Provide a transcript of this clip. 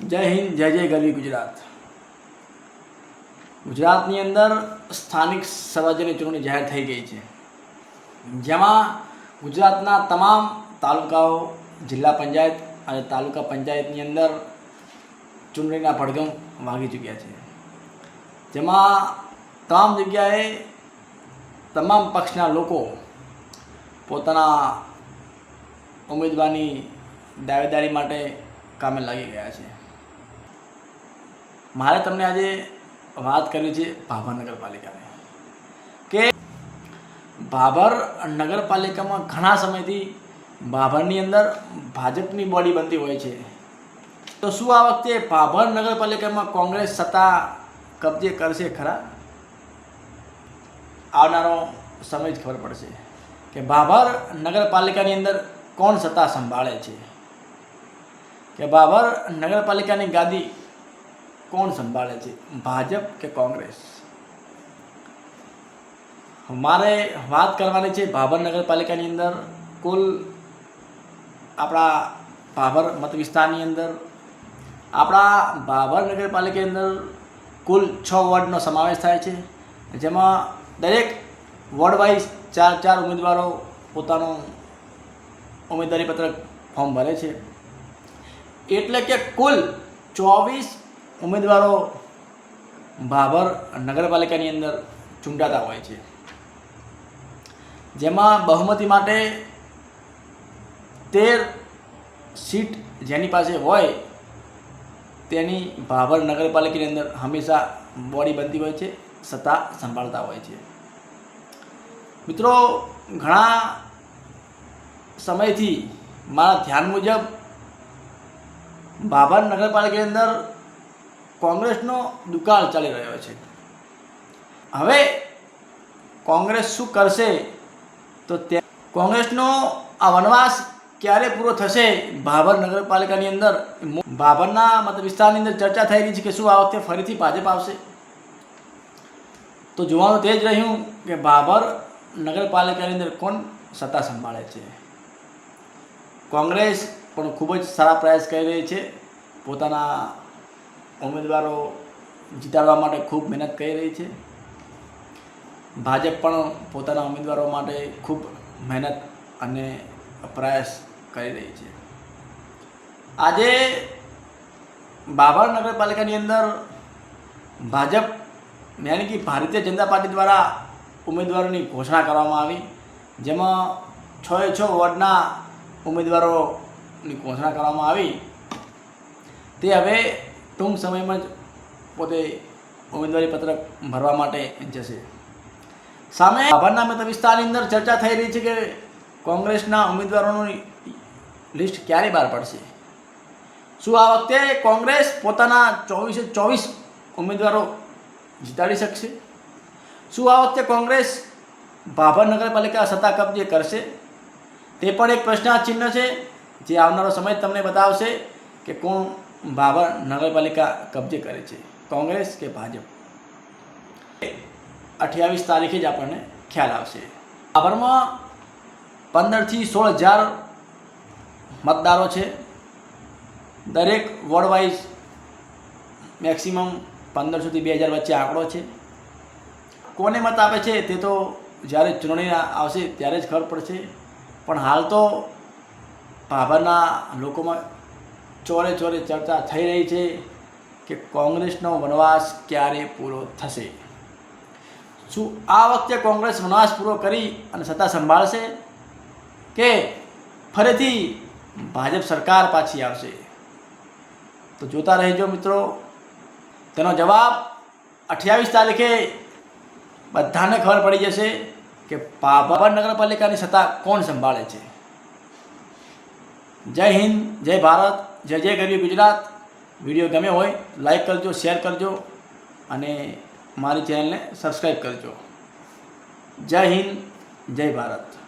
જય હિન્દ, જય જય ગરવી ગુજરાત. ગુજરાતની અંદર સ્થાનિક સ્વરાજ્યની ચૂંટણી જાહેર થઈ ગઈ છે, જેમાં ગુજરાતના તમામ તાલુકાઓ, જિલ્લા પંચાયત અને તાલુકા પંચાયતની અંદર ચૂંટણીના પડઘમ વાગી ચૂક્યા છે. જેમાં તમામ જગ્યાએ તમામ પક્ષના લોકો પોતાના ઉમેદવારની દાવેદારી માટે કામે લાગી ગયા છે. મારે તમને આજે વાત કરવી છે ભાભર નગરપાલિકાની, કે ભાભર નગરપાલિકામાં ઘણા સમયથી ભાભરની અંદર ભાજપની બોડી બનતી હોય છે. તો શું આ વખતે ભાભર નગરપાલિકામાં કોંગ્રેસ સત્તા કબજે કરશે ખરા? આવનારો સમય જ ખબર પડશે કે ભાભર નગરપાલિકાની અંદર કોણ સત્તા સંભાળે છે, કે ભાભર નગરપાલિકાની ગાદી કોણ સંભાળે છે, ભાજપ કે કોંગ્રેસ. મારે વાત કરવાની છે ભાભર નગરપાલિકાની અંદર કુલ આપણા ભાભર મત વિસ્તારની અંદર આપણા ભાભર નગરપાલિકાની અંદર કુલ 6 વોર્ડનો સમાવેશ થાય છે, જેમાં દરેક વોર્ડ વાઇઝ 4 ઉમેદવારો પોતાનું ઉમેદવારી પત્રક ફોર્મ ભરે છે. એટલે કે કુલ 24 ઉમેદવારો ભાભર નગરપાલિકાની અંદર ચૂંટાતા હોય છે, જેમાં બહુમતી માટે 13 સીટ જેની પાસે હોય તેની ભાભર નગરપાલિકાની અંદર હંમેશા બોડી બનતી હોય છે, સત્તા સંભાળતા હોય છે. મિત્રો, ઘણા સમયથી મારા ધ્યાન મુજબ ભાભર નગરપાલિકાની અંદર કોંગ્રેસનો દુકાળ ચાલી રહ્યો છે. હવે કોંગ્રેસ શું કરશે, તો કોંગ્રેસનો આ વનવાસ ક્યારે પૂરો થશે? ભાભર નગરપાલિકાની અંદર ભાભરના મત વિસ્તારની અંદર ચર્ચા થઈ રહી છે કે શું આ વખતે ફરીથી ભાજપ આવશે. તો જોવાનું તે જ રહ્યું કે ભાભર નગરપાલિકાની અંદર કોણ સત્તા સંભાળે છે. કોંગ્રેસ પણ ખૂબ જ સારા પ્રયાસ કરી રહી છે, પોતાના ઉમેદવારો જીતાડવા માટે ખૂબ મહેનત કરી રહી છે. ભાજપ પણ પોતાના ઉમેદવારો માટે ખૂબ મહેનત અને પ્રયાસ કરી રહી છે. આજે ભાભર નગરપાલિકાની અંદર ભાજપ યાની કે ભારતીય જનતા પાર્ટી દ્વારા ઉમેદવારોની ઘોષણા કરવામાં આવી, જેમાં 6 વોર્ડના ઉમેદવારોની ઘોષણા કરવામાં આવી. તે હવે ટૂંક સમયમાં જ પોતે ઉમેદવારી પત્રક ભરવા માટે જશે. સામે ભાભરના મત વિસ્તારની અંદર ચર્ચા થઈ રહી છે કે કોંગ્રેસના ઉમેદવારોની લિસ્ટ ક્યારે બહાર પડશે. શું આ વખતે કોંગ્રેસ પોતાના 24 ઉમેદવારો જીતાડી શકશે? શું આ વખતે કોંગ્રેસ ભાભર નગરપાલિકા સત્તા કબજે કરશે? તે પણ એક પ્રશ્નાર્થ ચિહ્ન છે, જે આવનારો સમય તમને બતાવશે કે કોણ ભાભર નગરપાલિકા કબજે કરે છે, કોંગ્રેસ કે ભાજપ. 28 તારીખે જ આપણને ખ્યાલ આવશે. ભાભરમાં 15,000 થી 16,000 મતદારો છે. દરેક વોર્ડ વાઇઝ મેક્સિમમ 1500 થી 2000 વચ્ચે આંકડો છે. કોને મત આપે છે તે તો જ્યારે ચૂંટણી આવશે ત્યારે જ ખબર પડશે. પણ હાલ તો ભાભરના લોકોમાં ચોરે ચર્ચા થઈ રહી છે કે કોંગ્રેસનો વનવાસ ક્યારે પૂરો થશે. શું આ વખતે કોંગ્રેસ વનવાસ પૂરો કરી અને સત્તા સંભાળશે, કે ફરીથી ભાજપ સરકાર પાછી આવશે? તો જોતા રહેજો મિત્રો. તેનો જવાબ 28 તારીખે બધાને ખબર પડી જશે કે ભાભર નગરપાલિકાની સત્તા કોણ સંભાળે છે. જય હિન્દ, જય ભારત, જય જય ગરવી ગુજરાત. વિડીયો ગમ્યો હોય લાઈક કરજો, શેર કરજો અને મારી ચેનલને સબસ્ક્રાઈબ કરજો. જય હિન્દ, જય ભારત.